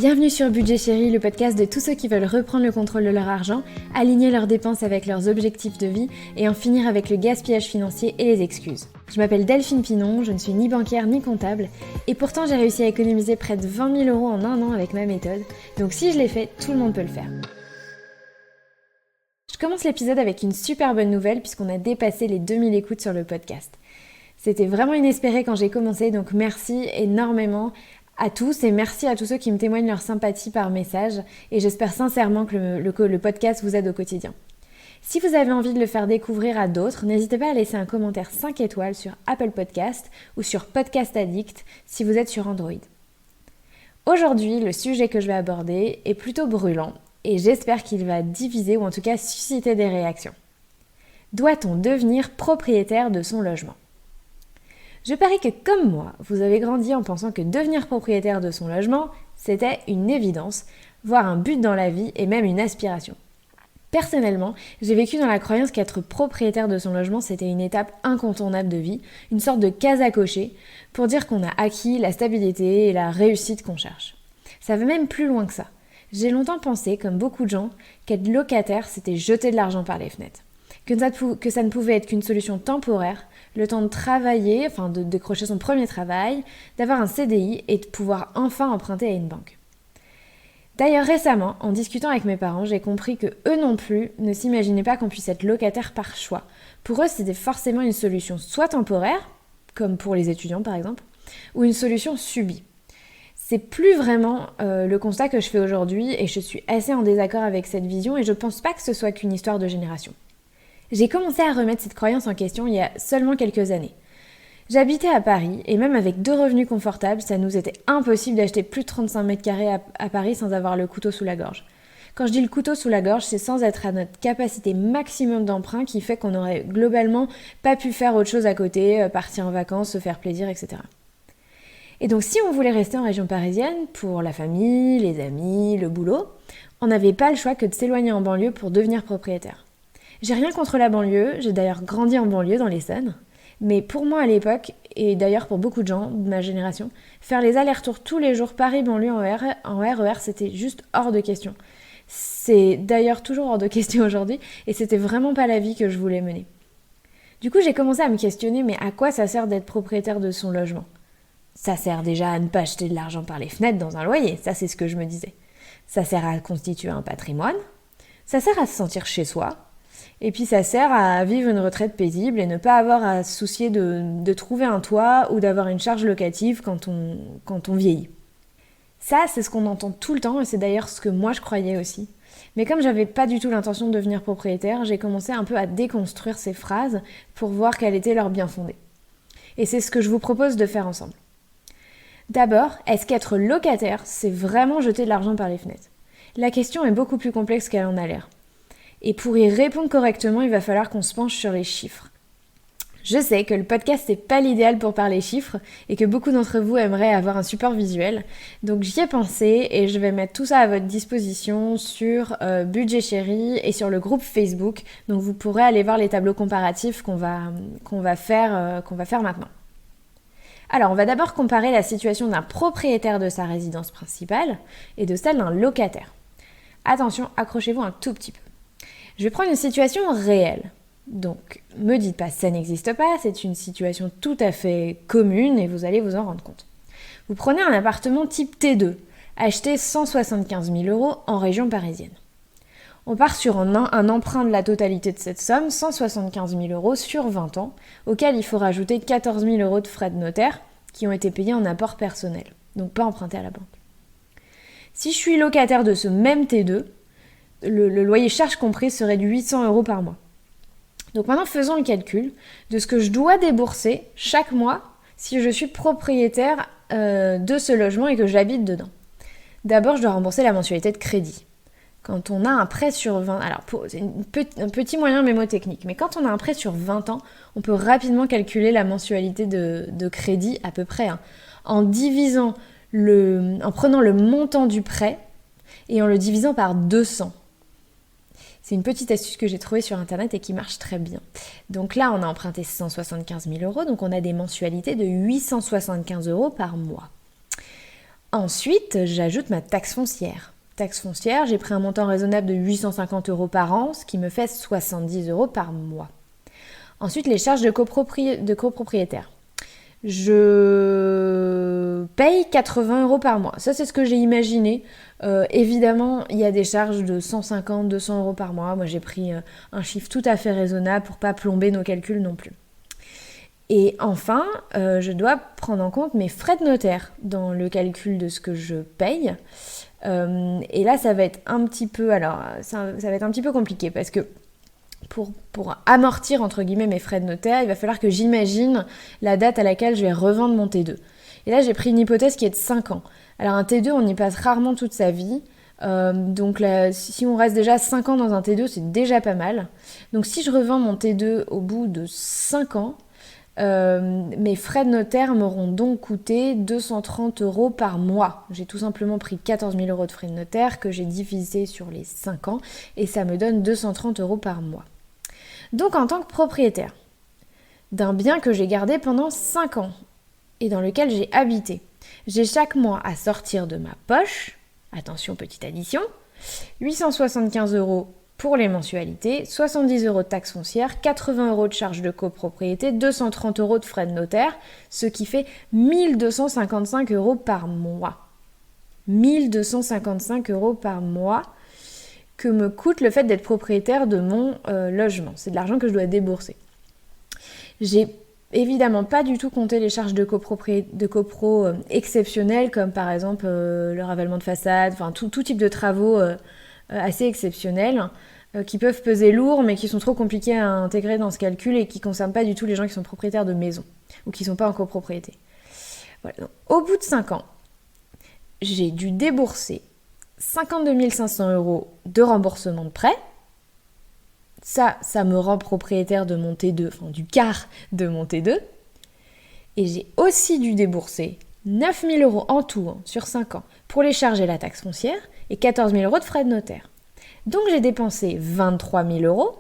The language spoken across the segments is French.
Bienvenue sur Budget Chéri, le podcast de tous ceux qui veulent reprendre le contrôle de leur argent, aligner leurs dépenses avec leurs objectifs de vie et en finir avec le gaspillage financier et les excuses. Je m'appelle Delphine Pinon, je ne suis ni banquière ni comptable et pourtant j'ai réussi à économiser près de 20 000 € en un an avec ma méthode, donc si je l'ai fait, tout le monde peut le faire. Je commence l'épisode avec une super bonne nouvelle puisqu'on a dépassé les 2000 écoutes sur le podcast. C'était vraiment inespéré quand j'ai commencé, donc merci énormément à tous et merci à tous ceux qui me témoignent leur sympathie par message et j'espère sincèrement que le podcast vous aide au quotidien. Si vous avez envie de le faire découvrir à d'autres, n'hésitez pas à laisser un commentaire 5 étoiles sur Apple Podcast ou sur Podcast Addict si vous êtes sur Android. Aujourd'hui, le sujet que je vais aborder est plutôt brûlant et j'espère qu'il va diviser ou en tout cas susciter des réactions. Doit-on devenir propriétaire de son logement ? Je parie que comme moi, vous avez grandi en pensant que devenir propriétaire de son logement, c'était une évidence, voire un but dans la vie et même une aspiration. Personnellement, j'ai vécu dans la croyance qu'être propriétaire de son logement, c'était une étape incontournable de vie, une sorte de case à cocher, pour dire qu'on a acquis la stabilité et la réussite qu'on cherche. Ça va même plus loin que ça. J'ai longtemps pensé, comme beaucoup de gens, qu'être locataire, c'était jeter de l'argent par les fenêtres. Que ça ne pouvait être qu'une solution temporaire, le temps de travailler, de décrocher son premier travail, d'avoir un CDI et de pouvoir enfin emprunter à une banque. D'ailleurs récemment, en discutant avec mes parents, j'ai compris que eux non plus ne s'imaginaient pas qu'on puisse être locataire par choix. Pour eux, c'était forcément une solution soit temporaire, comme pour les étudiants par exemple, ou une solution subie. C'est plus vraiment le constat que je fais aujourd'hui et je suis assez en désaccord avec cette vision et je pense pas que ce soit qu'une histoire de génération. J'ai commencé à remettre cette croyance en question il y a seulement quelques années. J'habitais à Paris et même avec 2 revenus confortables, ça nous était impossible d'acheter plus de 35 mètres carrés à Paris sans avoir le couteau sous la gorge. Quand je dis le couteau sous la gorge, c'est sans être à notre capacité maximum d'emprunt qui fait qu'on n'aurait globalement pas pu faire autre chose à côté, partir en vacances, se faire plaisir, etc. Et donc si on voulait rester en région parisienne, pour la famille, les amis, le boulot, on n'avait pas le choix que de s'éloigner en banlieue pour devenir propriétaire. J'ai rien contre la banlieue, j'ai d'ailleurs grandi en banlieue dans l'Essonne, mais pour moi à l'époque, et d'ailleurs pour beaucoup de gens de ma génération, faire les allers-retours tous les jours Paris-banlieue en RER, c'était juste hors de question. C'est d'ailleurs toujours hors de question aujourd'hui, et c'était vraiment pas la vie que je voulais mener. Du coup, j'ai commencé à me questionner, mais à quoi ça sert d'être propriétaire de son logement ? Ça sert déjà à ne pas jeter de l'argent par les fenêtres dans un loyer, ça c'est ce que je me disais. Ça sert à constituer un patrimoine, ça sert à se sentir chez soi, et puis ça sert à vivre une retraite paisible et ne pas avoir à se soucier de trouver un toit ou d'avoir une charge locative quand on vieillit. Ça, c'est ce qu'on entend tout le temps et c'est d'ailleurs ce que moi je croyais aussi. Mais comme j'avais pas du tout l'intention de devenir propriétaire, j'ai commencé un peu à déconstruire ces phrases pour voir quel était leur bien fondé. Et c'est ce que je vous propose de faire ensemble. D'abord, est-ce qu'être locataire, c'est vraiment jeter de l'argent par les fenêtres ? La question est beaucoup plus complexe qu'elle en a l'air. Et pour y répondre correctement, il va falloir qu'on se penche sur les chiffres. Je sais que le podcast n'est pas l'idéal pour parler chiffres et que beaucoup d'entre vous aimeraient avoir un support visuel. Donc j'y ai pensé et je vais mettre tout ça à votre disposition sur Budget Chéri et sur le groupe Facebook. Donc vous pourrez aller voir les tableaux comparatifs qu'on va faire maintenant. Alors on va d'abord comparer la situation d'un propriétaire de sa résidence principale et de celle d'un locataire. Attention, accrochez-vous un tout petit peu. Je vais prendre une situation réelle. Donc, me dites pas ça n'existe pas, c'est une situation tout à fait commune et vous allez vous en rendre compte. Vous prenez un appartement type T2, acheté 175 000 € en région parisienne. On part sur un emprunt de la totalité de cette somme, 175 000 € sur 20 ans, auquel il faut rajouter 14 000 € de frais de notaire qui ont été payés en apport personnel, donc pas empruntés à la banque. Si je suis locataire de ce même T2, le loyer charges comprises serait de 800 € par mois. Donc maintenant, faisons le calcul de ce que je dois débourser chaque mois si je suis propriétaire de ce logement et que j'habite dedans. D'abord, je dois rembourser la mensualité de crédit. Quand on a un prêt sur 20... Alors, c'est un petit moyen mémotechnique, mais quand on a un prêt sur 20 ans, on peut rapidement calculer la mensualité de crédit à peu près, en prenant le montant du prêt et en le divisant par 200. C'est une petite astuce que j'ai trouvée sur internet et qui marche très bien. Donc là, on a emprunté 175 000 €, donc on a des mensualités de 875 € par mois. Ensuite, j'ajoute ma taxe foncière. Taxe foncière, j'ai pris un montant raisonnable de 850 € par an, ce qui me fait 70 € par mois. Ensuite, les charges de copropriétaire. Je paye 80 € par mois. Ça, c'est ce que j'ai imaginé. Évidemment, il y a des charges de 150, 200 € par mois. Moi, j'ai pris un chiffre tout à fait raisonnable pour pas plomber nos calculs non plus. Et enfin, je dois prendre en compte mes frais de notaire dans le calcul de ce que je paye. Et là, ça va être un petit peu, ça va être un petit peu compliqué parce que pour amortir entre guillemets mes frais de notaire, il va falloir que j'imagine la date à laquelle je vais revendre mon T2. Et là, j'ai pris une hypothèse qui est de 5 ans. Alors un T2, on y passe rarement toute sa vie. Donc là, si on reste déjà 5 ans dans un T2, c'est déjà pas mal. Donc si je revends mon T2 au bout de 5 ans, mes frais de notaire m'auront donc coûté 230 € par mois. J'ai tout simplement pris 14 000 € de frais de notaire que j'ai divisé sur les 5 ans et ça me donne 230 € par mois. Donc en tant que propriétaire d'un bien que j'ai gardé pendant 5 ans et dans lequel j'ai habité, j'ai chaque mois à sortir de ma poche, attention petite addition, 875 € pour les mensualités, 70 € de taxes foncières, 80 € de charges de copropriété, 230 € de frais de notaire, ce qui fait 1255 € par mois. 1255 € par mois que me coûte le fait d'être propriétaire de mon logement. C'est de l'argent que je dois débourser. J'ai évidemment pas du tout compté les charges de copro exceptionnelles, comme par exemple le ravalement de façade, enfin tout type de travaux assez exceptionnels qui peuvent peser lourd mais qui sont trop compliqués à intégrer dans ce calcul et qui ne concernent pas du tout les gens qui sont propriétaires de maisons ou qui ne sont pas en copropriété. Voilà. Donc, au bout de 5 ans, j'ai dû débourser 52 500 € de remboursement de prêt. Ça me rend propriétaire de mon T2, enfin du quart de mon T2. Et j'ai aussi dû débourser 9 000 € en tout sur 5 ans pour les charges et la taxe foncière et 14 000 € de frais de notaire. Donc j'ai dépensé 23 000 €,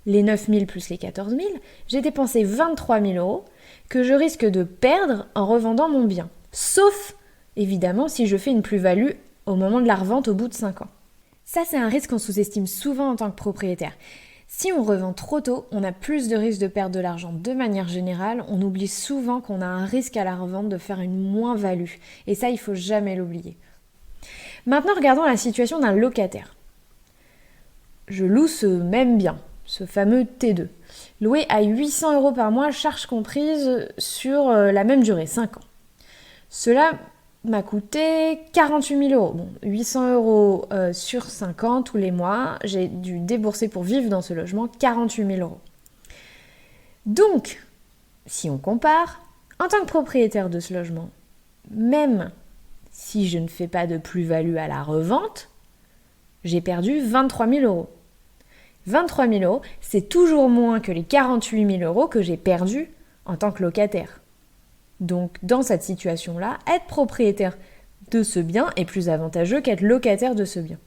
les 9 000 plus les 14 000, j'ai dépensé 23 000 € que je risque de perdre en revendant mon bien. Sauf, évidemment, si je fais une plus-value au moment de la revente au bout de 5 ans. Ça, c'est un risque qu'on sous-estime souvent en tant que propriétaire. Si on revend trop tôt, on a plus de risques de perdre de l'argent. De manière générale, on oublie souvent qu'on a un risque à la revente de faire une moins-value. Et ça, il ne faut jamais l'oublier. Maintenant, regardons la situation d'un locataire. Je loue ce même bien, ce fameux T2. Loué à 800 € par mois, charges comprises sur la même durée, 5 ans. Cela m'a coûté 48 000 €. Bon, 800 € sur 5 ans, tous les mois. J'ai dû débourser pour vivre dans ce logement 48 000 €. Donc, si on compare, en tant que propriétaire de ce logement, même si je ne fais pas de plus-value à la revente, j'ai perdu 23 000 €. 23 000 €, c'est toujours moins que les 48 000 € que j'ai perdus en tant que locataire. Donc, dans cette situation-là, être propriétaire de ce bien est plus avantageux qu'être locataire de ce bien.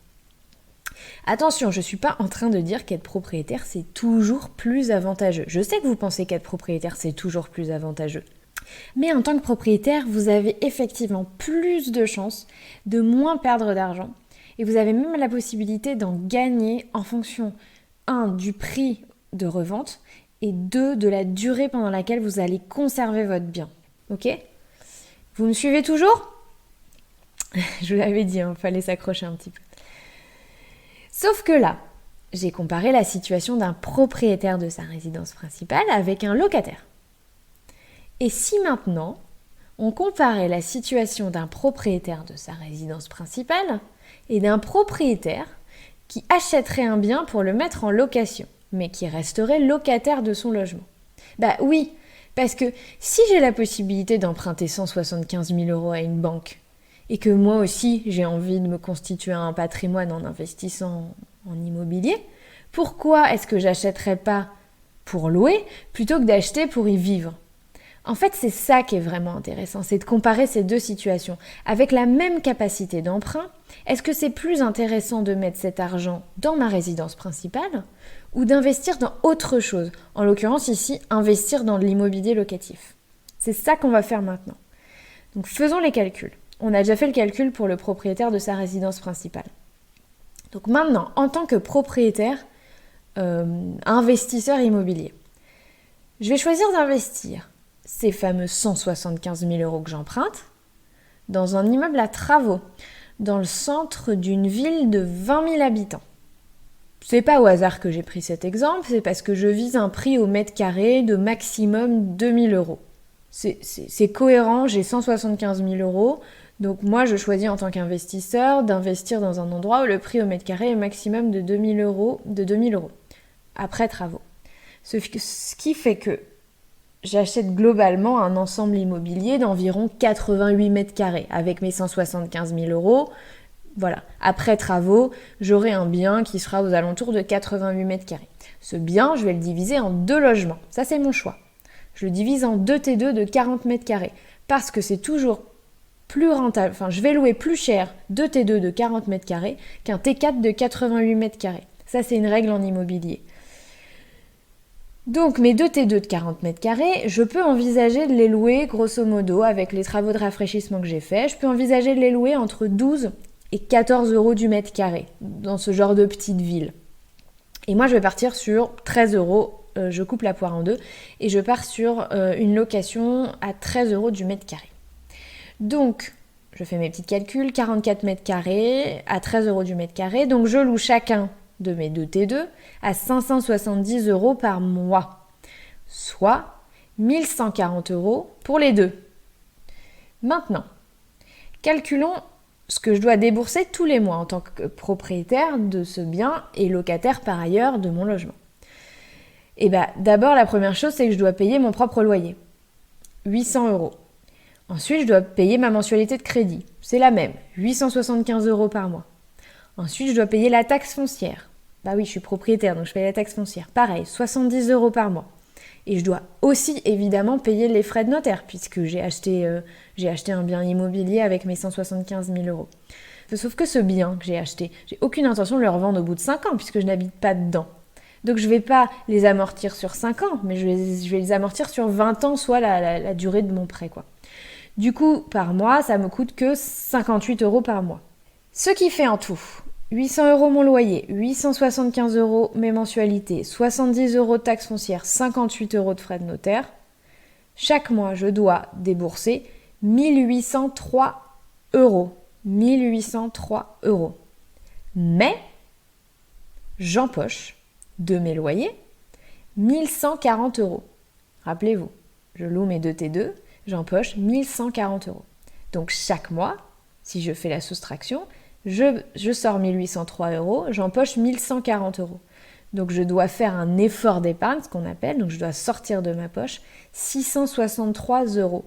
Attention, je ne suis pas en train de dire qu'être propriétaire, c'est toujours plus avantageux. Je sais que vous pensez qu'être propriétaire, c'est toujours plus avantageux. Mais en tant que propriétaire, vous avez effectivement plus de chances de moins perdre d'argent. Et vous avez même la possibilité d'en gagner en fonction, 1, du prix de revente et 2, de la durée pendant laquelle vous allez conserver votre bien. Ok ? Vous me suivez toujours ? Je vous l'avais dit, il fallait s'accrocher un petit peu. Sauf que là, j'ai comparé la situation d'un propriétaire de sa résidence principale avec un locataire. Et si maintenant, on comparait la situation d'un propriétaire de sa résidence principale et d'un propriétaire qui achèterait un bien pour le mettre en location, mais qui resterait locataire de son logement. Bah oui, parce que si j'ai la possibilité d'emprunter 175 000 € à une banque, et que moi aussi j'ai envie de me constituer un patrimoine en investissant en immobilier, pourquoi est-ce que j'achèterais pas pour louer plutôt que d'acheter pour y vivre ? En fait, c'est ça qui est vraiment intéressant, c'est de comparer ces deux situations. Avec la même capacité d'emprunt, est-ce que c'est plus intéressant de mettre cet argent dans ma résidence principale ou d'investir dans autre chose ? En l'occurrence ici, investir dans de l'immobilier locatif. C'est ça qu'on va faire maintenant. Donc faisons les calculs. On a déjà fait le calcul pour le propriétaire de sa résidence principale. Donc maintenant, en tant que propriétaire, investisseur immobilier, je vais choisir d'investir ces fameux 175 000 € que j'emprunte dans un immeuble à travaux, dans le centre d'une ville de 20 000 habitants. C'est pas au hasard que j'ai pris cet exemple, c'est parce que je vise un prix au mètre carré de maximum 2 000 €. C'est cohérent, j'ai 175 000 €, donc moi je choisis en tant qu'investisseur d'investir dans un endroit où le prix au mètre carré est maximum de 2 000 €, après travaux. Ce qui fait que j'achète globalement un ensemble immobilier d'environ 88 mètres carrés avec mes 175 000 €. Voilà, après travaux, j'aurai un bien qui sera aux alentours de 88 mètres carrés. Ce bien, je vais le diviser en 2 logements. Ça, c'est mon choix. Je le divise en 2 T2 de 40 mètres carrés parce que c'est toujours plus rentable. Enfin, je vais louer plus cher 2 T2 de 40 mètres carrés qu'un T4 de 88 mètres carrés. Ça, c'est une règle en immobilier. Donc, mes 2 T2 de 40 mètres carrés, je peux envisager de les louer, grosso modo, avec les travaux de rafraîchissement que j'ai faits, je peux envisager de les louer entre 12 et 14 € du mètre carré, dans ce genre de petite ville. Et moi, je vais partir sur 13 €, je coupe la poire en deux, et je pars sur une location à 13 € du mètre carré. Donc, je fais mes petits calculs, 44 mètres carrés à 13 € du mètre carré, donc je loue chacun de mes 2 T2 à 570 € par mois, soit 1140 € pour les deux. Maintenant, calculons ce que je dois débourser tous les mois en tant que propriétaire de ce bien et locataire par ailleurs de mon logement. Et d'abord, la première chose, c'est que je dois payer mon propre loyer, 800 €. Ensuite, je dois payer ma mensualité de crédit, c'est la même, 875 € par mois. Ensuite, je dois payer la taxe foncière. Bah oui, je suis propriétaire, donc je paye la taxe foncière. Pareil, 70 € par mois. Et je dois aussi évidemment payer les frais de notaire, puisque j'ai acheté un bien immobilier avec mes 175 000 €. Sauf que ce bien que j'ai acheté, j'ai aucune intention de le revendre au bout de 5 ans, puisque je n'habite pas dedans. Donc je ne vais pas les amortir sur 5 ans, mais je vais les amortir sur 20 ans, soit la durée de mon prêt, quoi. Du coup, par mois, ça me coûte que 58 € par mois. Ce qui fait en tout 800 € mon loyer, 875 € mes mensualités, 70 € de taxes foncières, 58 € de frais de notaire. Chaque mois, je dois débourser 1803 €. 1803 €. Mais j'empoche de mes loyers 1140 €. Rappelez-vous, je loue mes 2 T2, j'empoche 1140 €. Donc chaque mois, si je fais la soustraction, je sors 1803 €, j'empoche 1140 €. Donc je dois faire un effort d'épargne, ce qu'on appelle, donc je dois sortir de ma poche 663 €.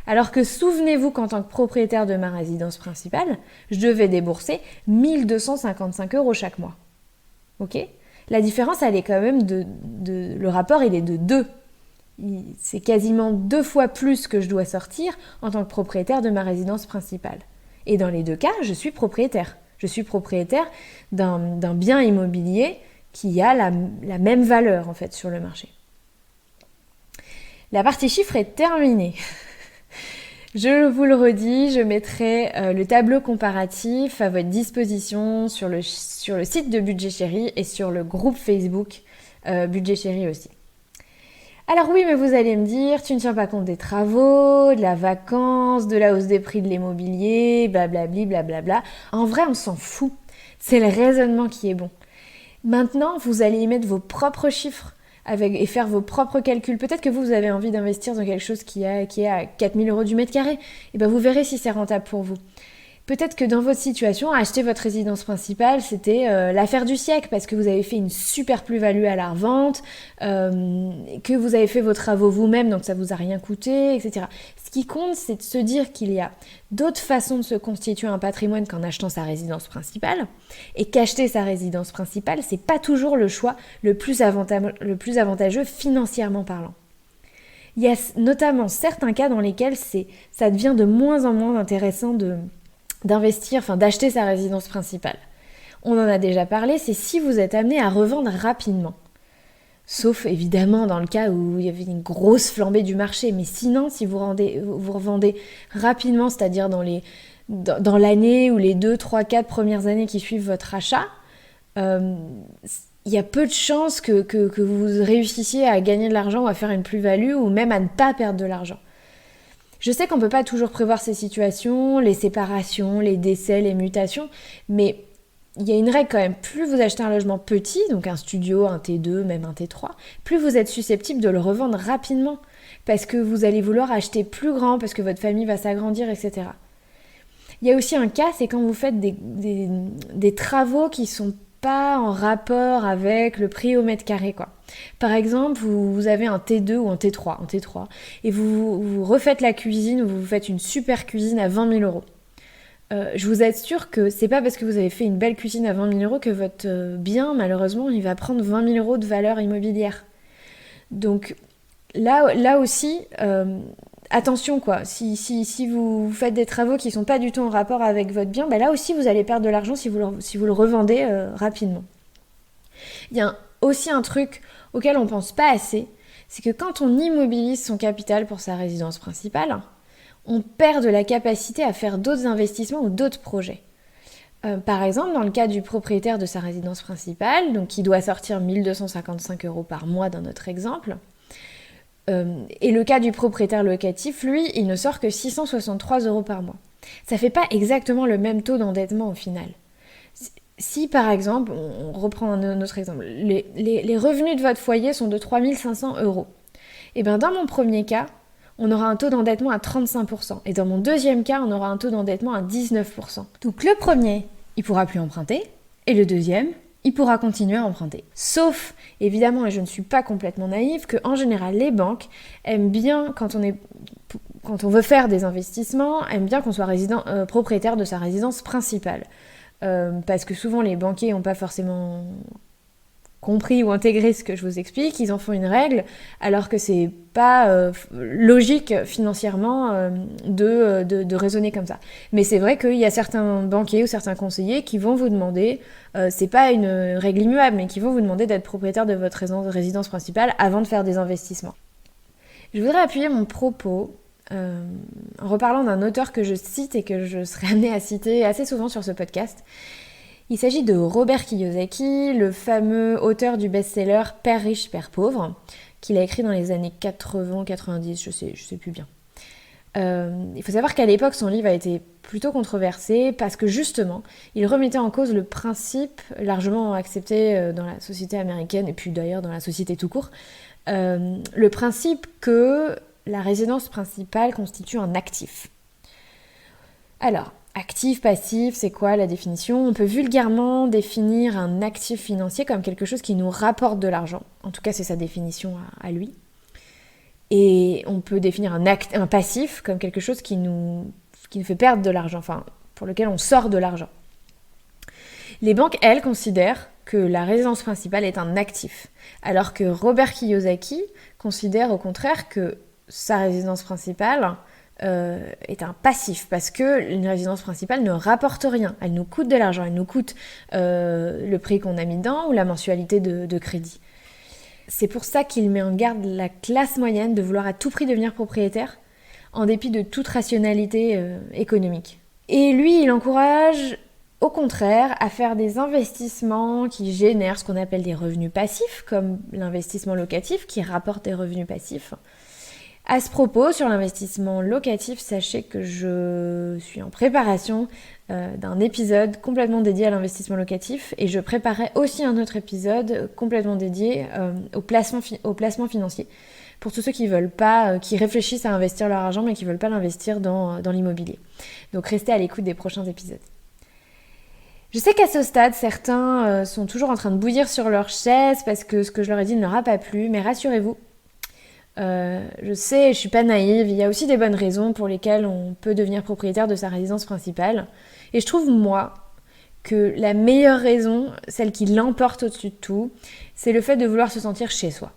Alors que souvenez-vous qu'en tant que propriétaire de ma résidence principale, je devais débourser 1255 € chaque mois. Ok ? La différence, elle est quand même le rapport, il est de 2. C'est quasiment 2 fois plus que je dois sortir en tant que propriétaire de ma résidence principale. Et dans les deux cas, je suis propriétaire. Je suis propriétaire d'un bien immobilier qui a la même valeur en fait sur le marché. La partie chiffres est terminée. Je vous le redis, je mettrai le tableau comparatif à votre disposition sur le site de Budget Chéri et sur le groupe Facebook Budget Chéri aussi. Alors oui, mais vous allez me dire, tu ne tiens pas compte des travaux, de la vacance, de la hausse des prix de l'immobilier, blablabli, blablabla. En vrai, on s'en fout. C'est le raisonnement qui est bon. Maintenant, vous allez y mettre vos propres chiffres et faire vos propres calculs. Peut-être que vous avez envie d'investir dans quelque chose qui est à 4 000 € du mètre carré. Et vous verrez si c'est rentable pour vous. Peut-être que dans votre situation, acheter votre résidence principale, c'était l'affaire du siècle parce que vous avez fait une super plus-value à la revente, que vous avez fait vos travaux vous-même, donc ça vous a rien coûté, etc. Ce qui compte, c'est de se dire qu'il y a d'autres façons de se constituer un patrimoine qu'en achetant sa résidence principale, et qu'acheter sa résidence principale, c'est pas toujours le choix le plus avantageux financièrement parlant. Il y a notamment certains cas dans lesquels ça devient de moins en moins intéressant d'acheter sa résidence principale. On en a déjà parlé, c'est si vous êtes amené à revendre rapidement. Sauf évidemment dans le cas où il y avait une grosse flambée du marché. Mais sinon, si vous revendez rapidement, c'est-à-dire dans dans l'année ou les 2, 3, 4 premières années qui suivent votre achat, il y a peu de chances que vous réussissiez à gagner de l'argent ou à faire une plus-value ou même à ne pas perdre de l'argent. Je sais qu'on ne peut pas toujours prévoir ces situations, les séparations, les décès, les mutations, mais il y a une règle quand même. Plus vous achetez un logement petit, donc un studio, un T2, même un T3, plus vous êtes susceptible de le revendre rapidement parce que vous allez vouloir acheter plus grand, parce que votre famille va s'agrandir, etc. Il y a aussi un cas, c'est quand vous faites des travaux qui sont pas en rapport avec le prix au mètre carré, quoi. Par exemple, vous avez un T2 ou un T3, et vous refaites la cuisine ou vous faites une super cuisine à 20 000 euros. Je vous assure que c'est pas parce que vous avez fait une belle cuisine à 20 000 euros que votre bien, malheureusement, il va prendre 20 000 euros de valeur immobilière. Donc là aussi, attention quoi, si vous faites des travaux qui sont pas du tout en rapport avec votre bien, là aussi vous allez perdre de l'argent si vous le revendez rapidement. Il y a aussi un truc auquel on pense pas assez, c'est que quand on immobilise son capital pour sa résidence principale, on perd de la capacité à faire d'autres investissements ou d'autres projets. Par exemple, dans le cas du propriétaire de sa résidence principale, donc qui doit sortir 1 255 euros par mois dans notre exemple, et le cas du propriétaire locatif, lui, il ne sort que 663 euros par mois. Ça fait pas exactement le même taux d'endettement au final. Si par exemple, on reprend un autre exemple, les revenus de votre foyer sont de 3 500 euros, et bien dans mon premier cas, on aura un taux d'endettement à 35%, et dans mon deuxième cas, on aura un taux d'endettement à 19%. Donc le premier, il pourra plus emprunter, et le deuxième, il pourra continuer à emprunter. Sauf, évidemment, et je ne suis pas complètement naïve, qu'en général, les banques aiment bien, quand on veut faire des investissements, aiment bien qu'on soit propriétaire de sa résidence principale. Parce que souvent, les banquiers n'ont pas forcément compris ou intégré ce que je vous explique, ils en font une règle, alors que c'est pas logique financièrement de raisonner comme ça. Mais c'est vrai qu'il y a certains banquiers ou certains conseillers qui vont vous demander, c'est pas une règle immuable, mais qui vont vous demander d'être propriétaire de votre résidence principale avant de faire des investissements. Je voudrais appuyer mon propos en reparlant d'un auteur que je cite et que je serai amenée à citer assez souvent sur ce podcast. Il s'agit de Robert Kiyosaki, le fameux auteur du best-seller Père riche, Père pauvre, qu'il a écrit dans les années 80-90, je sais plus bien. Il faut savoir qu'à l'époque, son livre a été plutôt controversé parce que justement, il remettait en cause le principe largement accepté dans la société américaine et puis d'ailleurs dans la société tout court, le principe que la résidence principale constitue un actif. Alors, actif, passif, c'est quoi la définition ? On peut vulgairement définir un actif financier comme quelque chose qui nous rapporte de l'argent. En tout cas, c'est sa définition à lui. Et on peut définir un passif comme quelque chose qui nous fait perdre de l'argent, enfin, pour lequel on sort de l'argent. Les banques, elles, considèrent que la résidence principale est un actif, alors que Robert Kiyosaki considère au contraire que sa résidence principale est un passif, parce que une résidence principale ne rapporte rien, elle nous coûte de l'argent, elle nous coûte le prix qu'on a mis dedans ou la mensualité de crédit. C'est pour ça qu'il met en garde la classe moyenne de vouloir à tout prix devenir propriétaire, en dépit de toute rationalité économique. Et lui, il encourage au contraire à faire des investissements qui génèrent ce qu'on appelle des revenus passifs, comme l'investissement locatif qui rapporte des revenus passifs. À ce propos, sur l'investissement locatif, sachez que je suis en préparation d'un épisode complètement dédié à l'investissement locatif et je préparais aussi un autre épisode complètement dédié au placement financier pour tous ceux qui veulent pas, qui réfléchissent à investir leur argent mais qui veulent pas l'investir dans l'immobilier. Donc restez à l'écoute des prochains épisodes. Je sais qu'à ce stade, certains sont toujours en train de bouillir sur leur chaise parce que ce que je leur ai dit ne leur a pas plu, mais rassurez-vous, je sais, je suis pas naïve, il y a aussi des bonnes raisons pour lesquelles on peut devenir propriétaire de sa résidence principale. Et je trouve, moi, que la meilleure raison, celle qui l'emporte au-dessus de tout, c'est le fait de vouloir se sentir chez soi.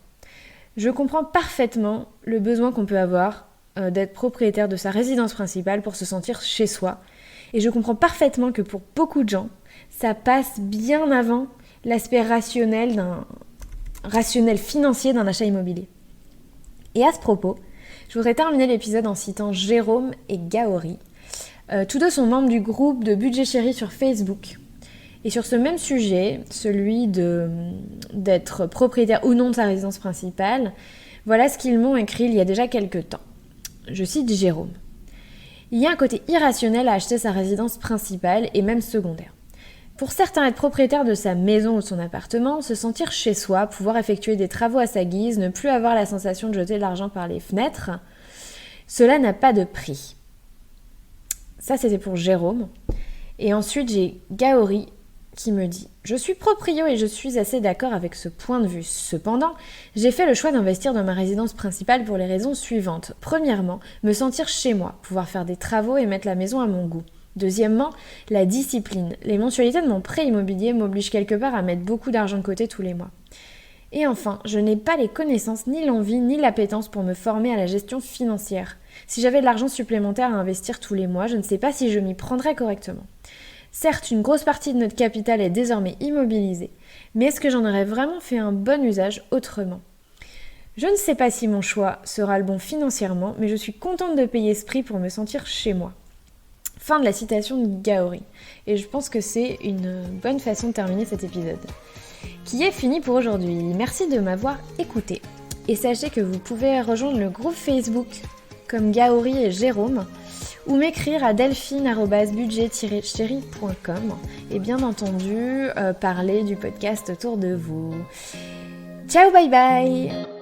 Je comprends parfaitement le besoin qu'on peut avoir d'être propriétaire de sa résidence principale pour se sentir chez soi. Et je comprends parfaitement que pour beaucoup de gens, ça passe bien avant l'aspect rationnel financier d'un achat immobilier. Et à ce propos, je voudrais terminer l'épisode en citant Jérôme et Gaori, Tous deux sont membres du groupe de Budget Chéri sur Facebook. Et sur ce même sujet, celui d'être propriétaire ou non de sa résidence principale, voilà ce qu'ils m'ont écrit il y a déjà quelques temps. Je cite Jérôme. Il y a un côté irrationnel à acheter sa résidence principale et même secondaire. Pour certains, être propriétaire de sa maison ou de son appartement, se sentir chez soi, pouvoir effectuer des travaux à sa guise, ne plus avoir la sensation de jeter de l'argent par les fenêtres, cela n'a pas de prix. Ça, c'était pour Jérôme. Et ensuite, j'ai Gaori qui me dit « Je suis proprio et je suis assez d'accord avec ce point de vue. Cependant, j'ai fait le choix d'investir dans ma résidence principale pour les raisons suivantes. Premièrement, me sentir chez moi, pouvoir faire des travaux et mettre la maison à mon goût. Deuxièmement, la discipline. Les mensualités de mon prêt immobilier m'obligent quelque part à mettre beaucoup d'argent de côté tous les mois. Et enfin, je n'ai pas les connaissances, ni l'envie, ni l'appétence pour me former à la gestion financière. Si j'avais de l'argent supplémentaire à investir tous les mois, je ne sais pas si je m'y prendrais correctement. Certes, une grosse partie de notre capital est désormais immobilisée, mais est-ce que j'en aurais vraiment fait un bon usage autrement ? Je ne sais pas si mon choix sera le bon financièrement, mais je suis contente de payer ce prix pour me sentir chez moi. » Fin de la citation de Gaori. Et je pense que c'est une bonne façon de terminer cet épisode, qui est fini pour aujourd'hui. Merci de m'avoir écouté. Et sachez que vous pouvez rejoindre le groupe Facebook comme Gaori et Jérôme, ou m'écrire à delphine@budget-chéri.com et bien entendu parler du podcast autour de vous. Ciao, bye bye!